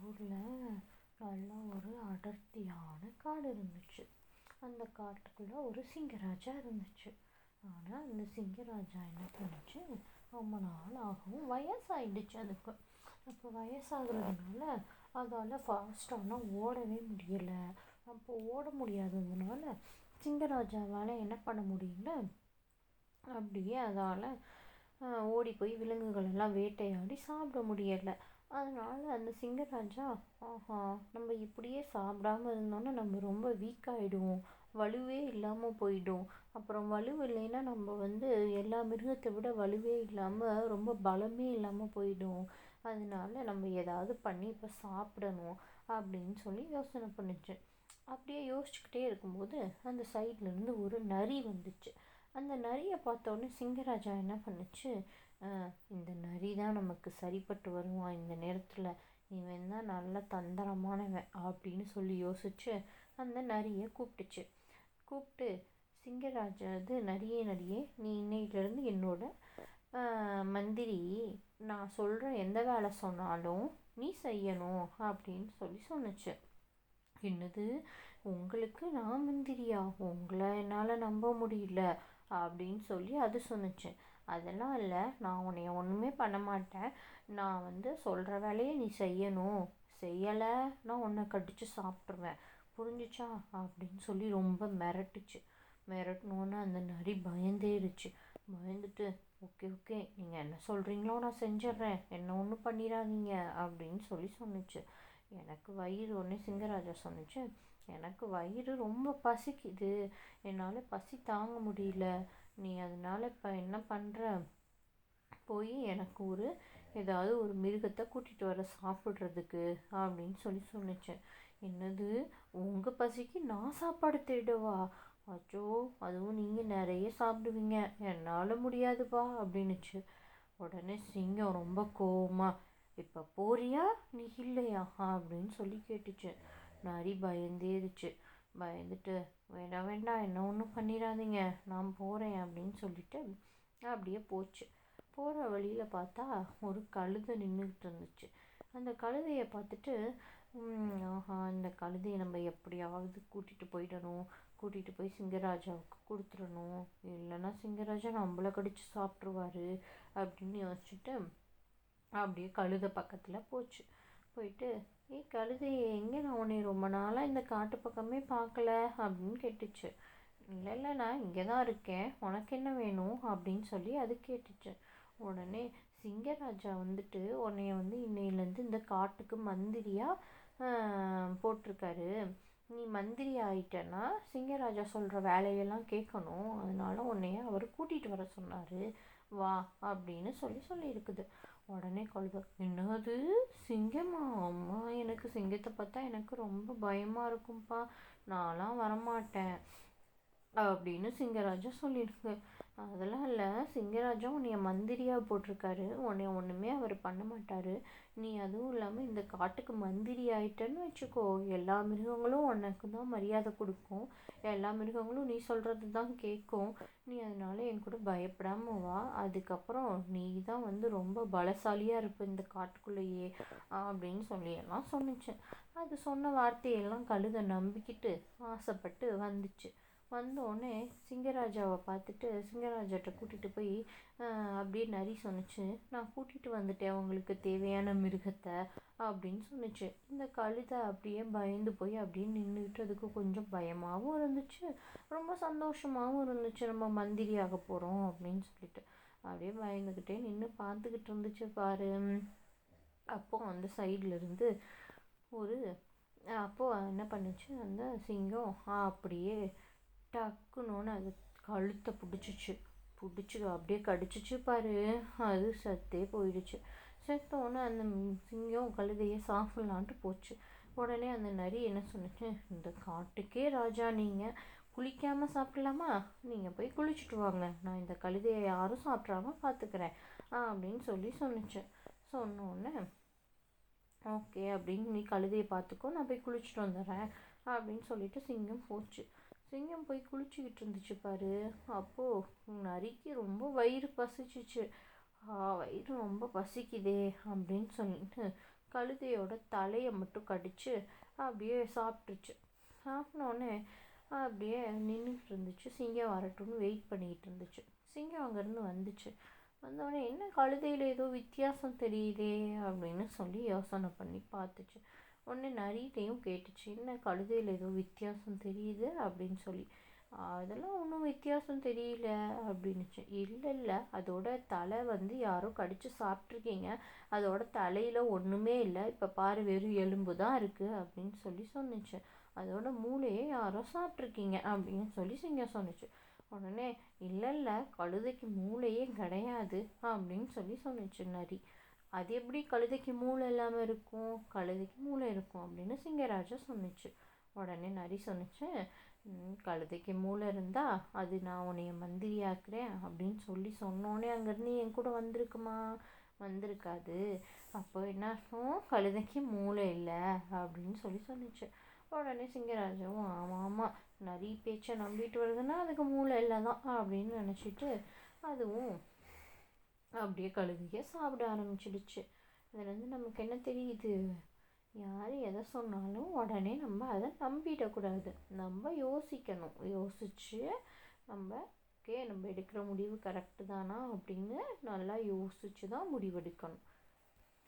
ஊரில் நல்ல ஒரு அடர்த்தியான காடு இருந்துச்சு. அந்த காட்டுக்குள்ளே ஒரு சிங்கராஜா இருந்துச்சு. ஆனால் அந்த சிங்கராஜா என்ன பண்ணுச்சு, ரொம்ப நாள் ஆகவும் வயசாகிடுச்சு அதுக்கு. அப்போ வயசாகிறதுனால அதால் ஃபாஸ்ட்டாலாம் ஓடவே முடியலை. அப்போ ஓட முடியாததுனால சிங்கராஜாவால் என்ன பண்ண முடியல, அப்படியே அதால் ஓடி போய் விலங்குகள் எல்லாம் வேட்டையாடி சாப்பிட முடியலை. அதனால் அந்த சிங்கராஜா, ஆஹா, நம்ம இப்படியே சாப்பிடாம இருந்தோன்னா நம்ம ரொம்ப வீக்காகிடுவோம், வலுவே இல்லாமல் போயிடும். அப்புறம் வலு இல்லைன்னா நம்ம எல்லா மிருகத்தை விட வலுவே இல்லாமல் ரொம்ப பலமே இல்லாமல் போயிடும். அதனால நம்ம ஏதாவது பண்ணி இப்போ சாப்பிடணும் அப்படின்னு சொல்லி யோசனை பண்ணுச்சு. அப்படியே யோசிச்சுக்கிட்டே இருக்கும்போது அந்த சைட்லேருந்து ஒரு நரி வந்துச்சு. அந்த நரியை பார்த்தோன்னே சிங்கராஜா என்ன பண்ணுச்சு, இந்த நரி தான் நமக்கு சரிப்பட்டு வருவான் இந்த நேரத்தில், இவன் தான் நல்ல தந்திரமானவன் அப்படின்னு சொல்லி யோசிச்சு அந்த நரியை கூப்பிட்டுச்சு. கூப்பிட்டு, சிங்கராஜா நரியே நீ இன்னையிலேருந்து என்னோட மந்திரி, நான் சொல்கிற எந்த வேலை சொன்னாலும் நீ செய்யணும் அப்படின்னு சொல்லி சொன்னுச்சு. என்னது, உங்களுக்கு நான் மந்திரியா, உங்களை என்னால் நம்ப முடியல அப்படின்னு சொல்லி அது சொன்னுச்சு. அதெல்லாம் இல்லை, நான் உன்னைய ஒன்றுமே பண்ண மாட்டேன், நான் சொல்கிற வேலையை நீ செய்யணும், செய்யலை நான் உன்னை கடிச்சு சாப்பிட்ருவேன், புரிஞ்சிச்சா அப்படின்னு சொல்லி ரொம்ப மிரட்டுச்சு. மிரட்டினோன்னு அந்த நரி பயந்துடுச்சு. பயந்துட்டு, ஓகே நீங்கள் என்ன சொல்கிறீங்களோ நான் செஞ்சிட்றேன், என்ன ஒன்றும் பண்ணிடாதீங்க அப்படின்னு சொல்லி சொன்னுச்சு. எனக்கு வயிறு ஒன்று சிங்கராஜா சொன்னுச்சு, எனக்கு வயிறு ரொம்ப பசிக்குது, என்னால் பசி தாங்க முடியல, நீ அதனால் இப்போ என்ன பண்ணுற, போய் எனக்கு ஏதாவது ஒரு மிருகத்தை கூட்டிகிட்டு வர சாப்பிட்றதுக்கு அப்படின்னு சொல்லி சொன்னுச்சு. என்னது, உங்கள் பசிக்கு நான் சாப்பாடு தேடவா, அச்சோ, அதுவும் நீங்கள் நிறைய சாப்பிடுவீங்க, என்னால் முடியாதுப்பா அப்படின்னுச்சு. உடனே சிங்கம் ரொம்ப கோவமா, இப்போ போறியா நீ இல்லையா அப்படின்னு சொல்லி கேட்டுச்சு. நரி பயந்துருச்சு. பயந்துட்டு, வேண்டாம் என்ன ஒன்றும் பண்ணிடாதீங்க, நான் போகிறேன் அப்படின்னு சொல்லிட்டு அப்படியே போச்சு. போகிற வழியில் பார்த்தா ஒரு கழுதை நின்றுக்கிட்டு இருந்துச்சு. அந்த கழுதையை பார்த்துட்டு, ஆஹா, இந்த கழுதையை நம்ம எப்படியாவது கூட்டிகிட்டு போய் சிங்கராஜாவுக்கு கொடுத்துடணும், இல்லைன்னா சிங்கராஜா நம்மளை கடிச்சு சாப்பிட்ருவாரு அப்படின்னு யோசிச்சுட்டு அப்படியே கழுதை பக்கத்தில் போச்சு. போயிட்டு, கழுதையை எங்கே, நான் உன்னை ரொம்ப நாளாக இந்த காட்டு பக்கமே பார்க்கல அப்படின்னு கேட்டுச்சு. இல்லை நான் இங்கே தான் இருக்கேன், உனக்கு என்ன வேணும் அப்படின்னு சொல்லி அது கேட்டுச்சு. உடனே சிங்கராஜா உன்னைய இன்னையிலேருந்து இந்த காட்டுக்கு மந்திரியாக போட்டிருக்காரு, நீ மந்திரி ஆயிட்டன்னா சிங்கராஜா சொல்கிற வேலையெல்லாம் கேட்கணும், அதனால உன்னைய அவர் கூட்டிகிட்டு வர சொன்னார், வா அப்படின்னு சொல்லியிருக்குது. உடனே கழுதை, என்னது சிங்கமா, அம்மா எனக்கு சிங்கத்தை பார்த்தா எனக்கு ரொம்ப பயமாக இருக்கும்ப்பா, நான்லாம் வரமாட்டேன் அப்படின்னு சிங்கராஜா சொல்லியிருக்கு. அதெல்லாம் இல்லை, சிங்கராஜா உன்னைய மந்திரியாக போட்டிருக்காரு, உன்னைய ஒன்றுமே அவர் பண்ண மாட்டார், நீ அதுவும் இல்லாமல் இந்த காட்டுக்கு மந்திரி ஆயிட்டன்னு வச்சுக்கோ, எல்லா மிருகங்களும் உனக்கு தான் மரியாதை கொடுக்கும், எல்லா மிருகங்களும் நீ சொல்கிறது தான் கேட்கும், நீ அதனால என் கூட பயப்படாமல் வா, அதுக்கப்புறம் நீ தான் ரொம்ப பலசாலியாக இருப்ப இந்த காட்டுக்குள்ளேயே அப்படின்னு சொல்லியெல்லாம் சொன்னிச்சு. அது சொன்ன வார்த்தையெல்லாம் கழுதை நம்பிக்கிட்டு ஆசைப்பட்டு வந்துச்சு. வந்தோடனே சிங்கராஜாவை பார்த்துட்டு சிங்கராஜாட்ட கூட்டிகிட்டு போய் அப்படியே நரி சொன்னிச்சு, நான் கூட்டிகிட்டு வந்துட்டேன் உங்களுக்கு தேவையான மிருகத்தை அப்படின்னு சொன்னிச்சு. இந்த கழுதை அப்படியே பயந்து போய் அப்படியே நின்றுக்கிட்டு, அதுக்கு கொஞ்சம் பயமாகவும் இருந்துச்சு, ரொம்ப சந்தோஷமாகவும் இருந்துச்சு, நம்ம மந்திரி ஆக போகிறோம் அப்படின்னு சொல்லிட்டு அப்படியே பயந்துக்கிட்டே நின்று பார்த்துக்கிட்டு இருந்துச்சு பாரு. அப்போது அந்த சைட்லேருந்து அப்போது என்ன பண்ணுச்சு, அந்த சிங்கம் அப்படியே டக்குன்னு அது கழுத்தை பிடிச்சி அப்படியே கடிச்சிச்சு பாரு, அது சத்தே போயிடுச்சு. செத்தோன்னே அந்த சிங்கம் கழுதையை சாப்பிட்லான்ட்டு போச்சு. உடனே அந்த நரி என்ன சொன்னிச்சு, இந்த காட்டுக்கே ராஜா நீங்கள், குளிக்காமல் சாப்பிட்லாமா, நீங்கள் போய் குளிச்சுட்டு வாங்க, நான் இந்த கழுதையை யாரும் சாப்பிட்றாம பார்த்துக்கிறேன் அப்படின்னு சொன்னிச்சு. சொன்னோன்னே ஓகே அப்படின்னு, நீ கழுதையை பார்த்துக்கோ, நான் போய் குளிச்சுட்டு வந்துடுறேன் அப்படின்னு சொல்லிட்டு சிங்கம் போச்சு. சிங்கம் போய் குளிச்சுக்கிட்டு இருந்துச்சு பாரு. அப்போது நரிக்கு ரொம்ப வயிறு பசிச்சிச்சு. வயிறு ரொம்ப பசிக்குதே அப்படின்னு சொல்லிட்டு கழுதையோட தலையை மட்டும் கடிச்சு அப்படியே சாப்பிட்ருச்சு. சாப்பிட்னோடனே அப்படியே நின்றுட்டு இருந்துச்சு. சிங்கம் வரட்டும்னு வெயிட் பண்ணிக்கிட்டு இருந்துச்சு. சிங்கம் அங்கேருந்து வந்துச்சு. வந்தோடனே என்ன கழுதையில் ஏதோ வித்தியாசம் தெரியுதே அப்படின்னு சொல்லி யோசனை பண்ணி பார்த்துச்சு. உடனே நரிட்டையும் கேட்டுச்சு, என்ன கழுதையில் ஏதோ வித்தியாசம் தெரியுது அப்படின்னு சொல்லி. அதெல்லாம் ஒன்றும் வித்தியாசம் தெரியல அப்படின்னுச்சு. இல்லை அதோட தலை யாரோ கடிச்சு சாப்பிட்ருக்கீங்க, அதோட தலையில் ஒன்றுமே இல்லை, இப்போ பாரு வெறும் எலும்பு தான் இருக்குது அப்படின்னு சொல்லி சொன்னிச்சு. அதோட மூளையை யாரோ சாப்பிட்ருக்கீங்க அப்படின்னு சொல்லி சிங்கம் சொன்னிச்சு. உடனே இல்லை கழுதைக்கு மூளையே கிடையாது அப்படின்னு சொல்லி சொன்னிச்சு நரி. அது எப்படி கழுதைக்கு மூளை இல்லாமல் இருக்கும், கழுதைக்கு மூளை இருக்கும் அப்படின்னு சிங்கராஜா சொன்னிச்சு. உடனே நரி சொன்னிச்சு, கழுதைக்கு மூளை இருந்தா அது நான் உன்னைய மந்திரியாக்குறேன் அப்படின்னு சொல்லி சொன்னோன்னே அங்கேருந்து என் கூட வந்திருக்குமா, வந்திருக்காது. அப்போ என்ன அர்த்தம், கழுதைக்கு மூளை இல்லை அப்படின்னு சொல்லி சொன்னிச்சு. உடனே சிங்கராஜாவும் ஆமாம் நரி பேச்சை நம்பிட்டு வருதுன்னா அதுக்கு மூளை இல்லை தான் அப்படின்னு நினச்சிட்டு அதுவும் அப்படியே கழுதையை சாப்பிட ஆரம்பிச்சிடுச்சு. இதுலேருந்து நமக்கு என்ன தெரியுது, யார் எதை சொன்னாலும் உடனே நம்ம அதை நம்பிடக்கூடாது. நம்ம யோசிக்கணும். யோசித்து நம்ம எடுக்கிற முடிவு கரெக்டு தானா அப்படின்னு நல்லா யோசித்து தான் முடிவெடுக்கணும்.